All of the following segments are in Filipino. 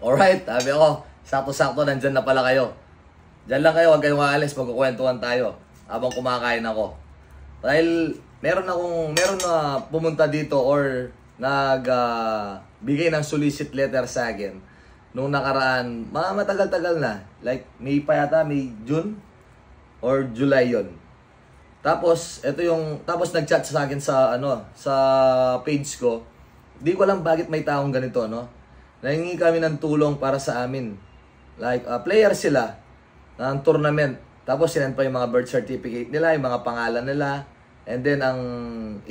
Alright, sabi ko, sakto-sakto, nandyan na pala kayo. Diyan lang kayo, huwag kayong aalis, magkukwentuhan tayo habang kumakain ako. Dahil meron na pumunta dito or bigay ng solicit letter sa akin nung nakaraan, matagal-tagal na. Like, May pa yata, May, June or July yon. Tapos nag-chat sa akin sa page ko. Di ko alam bakit may taong ganito, no? Nahingi kami ng tulong para sa amin. Like, player sila ng tournament. Tapos sinend pa yung mga birth certificate nila, yung mga pangalan nila, and then ang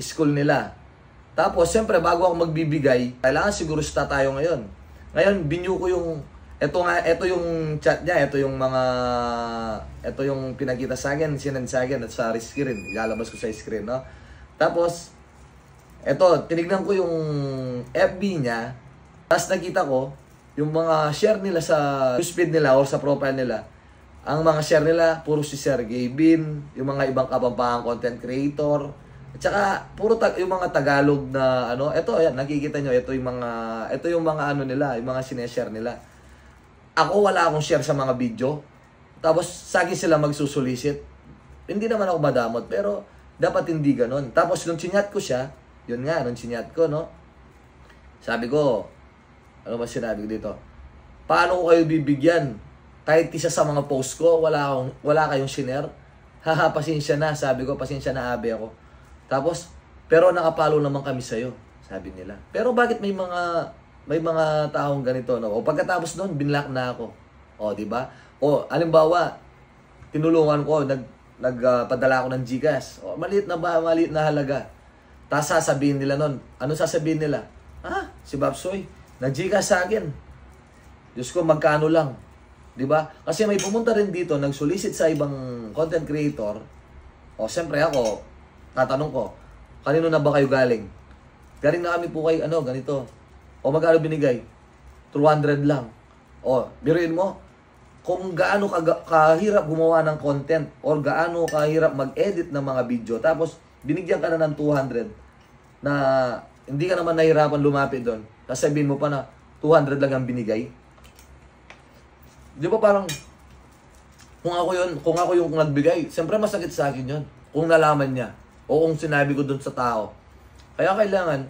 school nila. Tapos, siyempre, bago ako magbibigay, kailangan siguro tayo ngayon. Ngayon, binyo ko yung, ito yung chat niya, ito yung pinakita sa akin, sinend sa akin at sa screen. Ilalabas ko sa screen, no? Tapos, tinignan ko yung FB niya, tapos nakita ko, yung mga share nila sa newsfeed nila o sa profile nila, ang mga share nila, puro si Sir Gavin, yung mga ibang kapampahang content creator, at saka puro yung mga Tagalog na ayan, nakikita nyo, ito yung mga nila, yung mga sineshare nila. Ako wala akong share sa mga video, tapos sa akin sila magsusulisit. Hindi naman ako madamot, pero dapat hindi ganon. Tapos nung chinyat ko siya, nung chinyat ko, no? Sabi ko, ano ba sinabi ko dito? Paano ko kayo bibigyan? Kahit isa sa mga post ko, wala kayong share. Haha, pasensya na. Sabi ko, pasensya na, abe ako. Tapos, pero nakapalo naman kami sa'yo, sabi nila. Pero bakit may mga taong ganito, no? O pagkatapos noon, binlock na ako. O, di ba? O, halimbawa, tinulungan ko, nagpadala ako ng GCash. O, maliit na halaga. Tapos sasabihin nila noon, ano sasabihin nila? Si Babsoy, nag-GCash sa akin. Diyos ko, magkano lang. Diba? Kasi may pumunta rin dito, nag-solicit sa ibang content creator. O, siyempre ako, tatanong ko, kanino na ba kayo galing? Galing na kami po kay, ganito. O, magkano binigay? 200 lang. O, biruin mo, kung gaano kahirap gumawa ng content or gaano kahirap mag-edit ng mga video, tapos binigyan ka na ng 200 na hindi ka naman nahirapan lumapit doon. Tapos sabihin mo pa na 200 lang ang binigay. Di ba parang kung ako yung nagbigay, siyempre masakit sa akin yun. Kung nalaman niya o kung sinabi ko doon sa tao. Kaya kailangan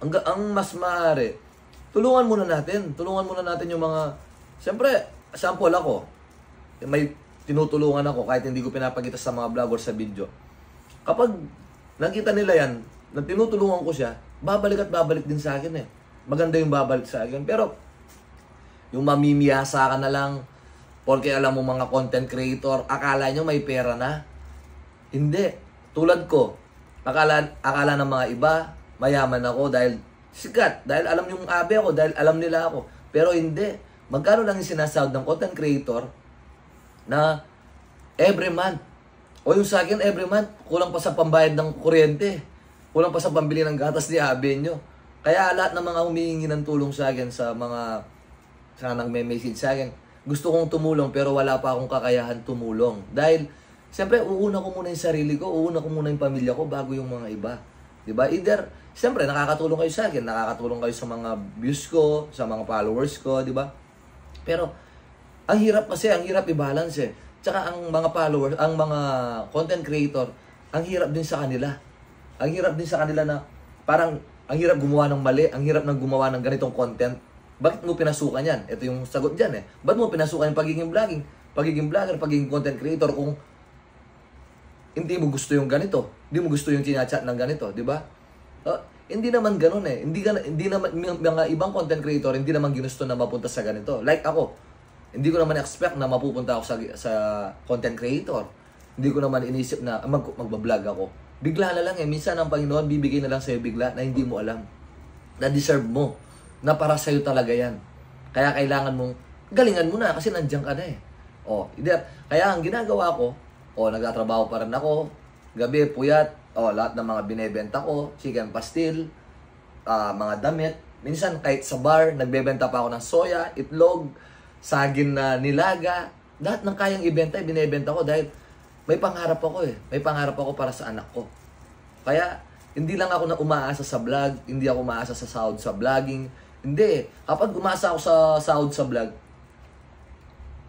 ang mas maaari, tulungan muna natin yung mga, siyempre, sample ako. May tinutulungan ako kahit hindi ko pinapakita sa mga vlogger sa video. Kapag nakita nila yan, na tinutulungan ko siya, babalik din sa akin eh. Maganda yung babalik sa akin. Pero, yung mamimiyasa ka na lang, porque alam mo mga content creator, akala nyo may pera na. Hindi. Tulad ko, akala ng mga iba, mayaman ako dahil sikat, dahil alam yung abe ako, dahil alam nila ako. Pero hindi. Magkano lang yung sinasahod ng content creator na every month. O yung sa akin, every month, kulang pa sa pambayad ng kuryente. Kulang pa sa pambili ng gatas ni abe nyo. Kaya lahat ng mga humihingi ng tulong sa akin, sa nagme-message sa akin, gusto kong tumulong pero wala pa akong kakayahan tumulong. Dahil, siyempre, uuna ko muna yung sarili ko, uuna ko muna yung pamilya ko bago yung mga iba. Diba? Either, siyempre, nakakatulong kayo sa akin, nakakatulong kayo sa mga views ko, sa mga followers ko, diba? Pero, ang hirap i-balance eh. Tsaka ang mga followers, ang mga content creator, ang hirap din sa kanila. Ang hirap din sa kanila na parang ang hirap gumawa ng mali, ang hirap ng gumawa ng ganitong content. Bakit mo pinasukan yan? Ito yung sagot dyan eh. Bakit mo pinasukan yung pagiging vlogger, pagiging content creator kung hindi mo gusto yung ganito, hindi mo gusto yung chinachat ng ganito, di ba? Hindi naman ganun eh. Hindi naman mga ibang content creator hindi naman ginusto na mapunta sa ganito. Like ako, hindi ko naman expect na mapupunta ako sa content creator. Hindi ko naman inisip na magbablog ako. Bigla na lang eh. Minsan ang Panginoon bibigay na lang sa'yo bigla na hindi mo alam. Na deserve mo. Na para sa'yo talaga yan. Kaya kailangan mong galingan mo na kasi nandiyan ka na eh. Kaya ang ginagawa ko, nagtatrabaho pa rin ako. Gabi, puyat. Lahat ng mga binebenta ko. Chicken pastil. Mga damit. Minsan kahit sa bar, nagbebenta pa ako ng soya, itlog, saging na nilaga. Lahat ng kayang ibenta, binebenta ko dahil may pangarap ako eh. May pangarap ako para sa anak ko. Kaya, hindi lang ako na umaasa sa vlog, hindi ako umaasa sa sahod sa vlogging, Hindi. Kapag umasa ako sa sahod sa vlog,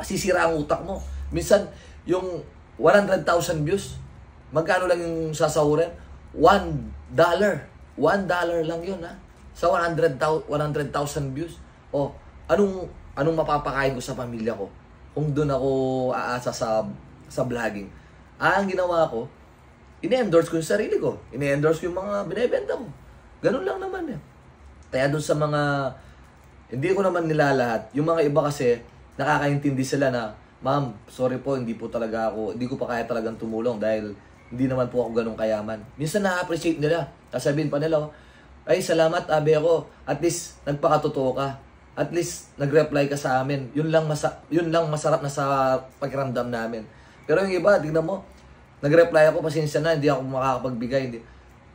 sisira ang utak mo. Minsan, yung 100,000 views, magkano lang yung sasahurin? $1. $1 lang yun, ha? Sa 100,000 views. O, anong mapapakain ko sa pamilya ko kung doon ako aasa sa vlogging? Ang ginawa ko, ini-endorse ko yung sarili ko. Ini-endorse ko yung mga binibenta ko. Ganun lang naman eh. Kaya doon sa mga, hindi ko naman nilalahat. Yung mga iba kasi, nakakaintindi sila na, ma'am, sorry po, hindi po talaga ako, hindi ko pa kaya talagang tumulong dahil hindi naman po ako ganun kayaman. Minsan na-appreciate nila. Sasabihin pa nila, ay salamat abe ako, at least nagpakatotoo ka. At least nag-reply ka sa amin. Yun lang masarap na sa pakiramdam namin. Pero yung iba, tignan mo, nag-reply ako, pasensya na, hindi ako makakapagbigay. Hindi.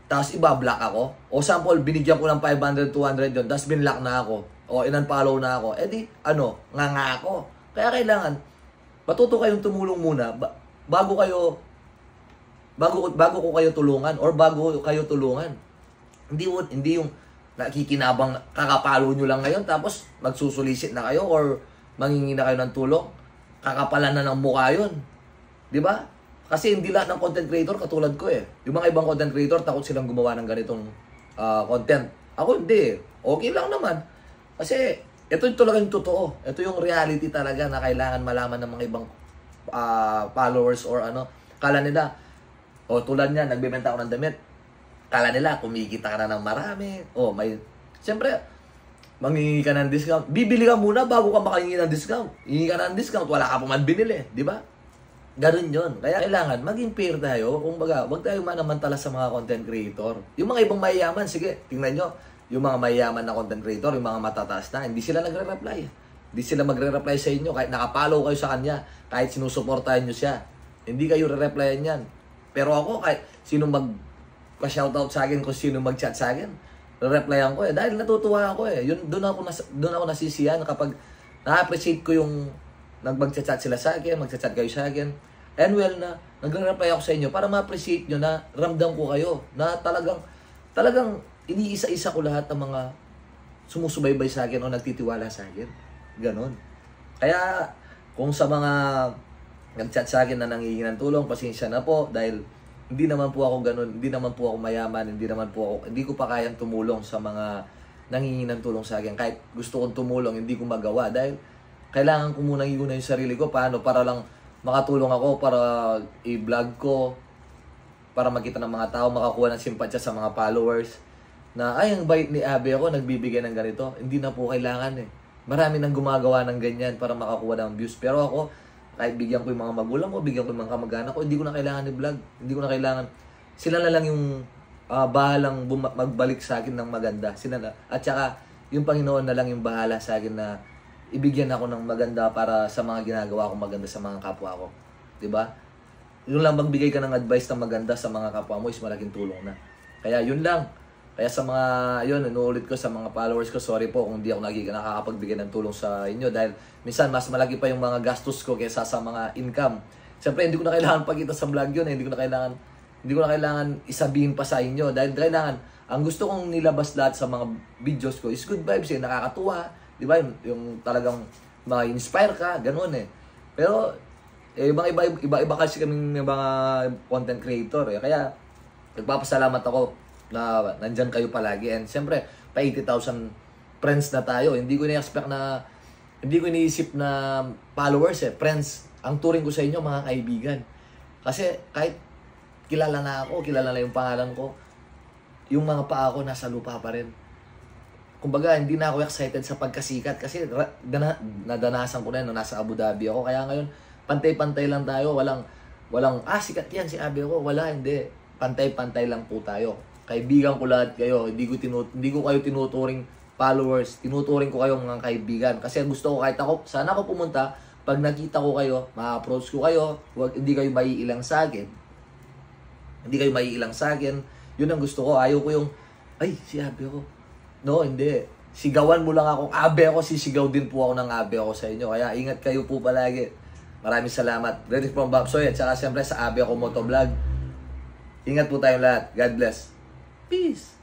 Tapos iba-block ako. O sample, binigyan ko ng 500, 200 yun, tapos binlock na ako. O in-unfollow na ako. Eh di, nga ako. Kaya kailangan, matuto kayong tumulong muna bago ko kayo tulungan or bago kayo tulungan. Hindi yung nakikinabang kakapalo nyo lang ngayon tapos magsusulisit na kayo or mangingi na kayo ng tulong. Kakapalan na ng mukha yun. Di ba? Kasi hindi lahat ng content creator katulad ko eh. Yung mga ibang content creator takot silang gumawa ng ganitong content. Ako hindi. Okay lang naman. Kasi ito yung talagang totoo. Ito yung reality talaga na kailangan malaman ng mga ibang followers or ano. Kala nila, tulad niya, nagbebenta ako ng damit. Kala nila, kumikita ka na ng marami. Siyempre, mangingi ka ng discount. Bibili ka muna bago ka makahingi ng discount. Hingi ka ng discount, wala ka pa man binili. Di ba? Ganun yun. Kaya kailangan, maging fair tayo. Kung baga, huwag tayo manamantala sa mga content creator. Yung mga ibang mayayaman, sige, tingnan nyo. Yung mga mayayaman na content creator, yung mga matataas na, hindi sila nagre-reply. Hindi sila magre-reply sa inyo kahit nakapollow kayo sa kanya, kahit sinusuportahan nyo siya. Hindi kayo re-replyan yan. Pero ako, kahit sino mag-shoutout sa akin, kung sino mag-chat sa akin, re-replyan ko eh. Dahil natutuwa ako eh. Doon ako nasisiyan kapag na-appreciate ko yung nag-chat sila sa akin, mag-chat kayo sa akin. And well na, nagre-reply ako sa inyo para ma-appreciate nyo na ramdam ko kayo. Na talagang iniisa-isa ko lahat ng mga sumusubaybay sa akin o nagtitiwala sa akin. Ganon. Kaya, kung sa mga nag-chat sa akin na nangihingi ng tulong, pasensya na po dahil hindi naman po ako ganun, hindi naman po ako mayaman, hindi ko pa kayang tumulong sa mga nangihingi ng tulong sa akin. Kahit gusto kong tumulong, hindi ko magawa dahil kailangan ko muna iuna yung sarili ko. Paano? Para lang makatulong ako, para i-vlog ko, para makita ng mga tao, makakuha ng simpatya sa mga followers. Na, ay, ang bait ni Abe ako, nagbibigay ng ganito. Hindi na po kailangan eh. Marami nang gumagawa ng ganyan para makakuha ng views. Pero ako, kahit bigyan ko yung mga magulang ko, bigyan ko yung mga kamag-anak ko, hindi ko na kailangan i-vlog. Hindi ko na kailangan. Sila na lang yung bahalang magbalik sa akin ng maganda. Sila na. At saka, yung Panginoon na lang yung bahala sa akin na ibigyan ako ng maganda para sa mga ginagawa ko maganda sa mga kapwa ko. Diba? Yung lang magbigay ka ng advice na maganda sa mga kapwa mo is malaking tulong na. Kaya yun lang. Kaya sa mga, yun, inuulit ko sa mga followers ko, sorry po kung hindi ako nakakapagbigay ng tulong sa inyo dahil minsan mas malaki pa yung mga gastos ko kaysa sa mga income. Siyempre, hindi ko na kailangan pagkita sa vlog yun, hindi ko na kailangan isabihin pa sa inyo dahil kailangan, ang gusto kong nilabas lahat sa mga videos ko is good vibes nakakatuwa, di ba? Yung talagang ma-inspire ka, ganun eh. Pero, iba kasi kaming mga content creator eh. Kaya, nagpapasalamat ako na nandyan kayo palagi. And siyempre, pa 80,000 friends na tayo. Hindi ko iniisip na followers eh. Friends, ang turing ko sa inyo, mga kaibigan. Kasi kahit kilala na yung pangalan ko, yung mga paa ko nasa lupa pa rin. Kumbaga, hindi na ako excited sa pagkasikat kasi nadanasan ko na yun, nasa Abu Dhabi ako. Kaya ngayon, pantay-pantay lang tayo. Walang, sikat yan si Abe ko. Wala, hindi. Pantay-pantay lang po tayo. Kaibigan ko lahat kayo. Hindi ko kayo tinuturing followers. Tinuturing ko kayo mga kaibigan. Kasi gusto ko kahit ako, sana ako pumunta, pag nakita ko kayo, ma-approach ko kayo, hindi kayo maiilang sa akin. Yun ang gusto ko. Ayaw ko yung, ay, si Abe ako. No, hindi. Sigawan mo lang akong Abe ako, sisigaw din po ako ng Abe ako sa inyo. Kaya ingat kayo po palagi. Maraming salamat. Ready from Babsoy at saka siyempre sa Abe ako Motovlog. Ingat po tayong lahat. God bless. Peace.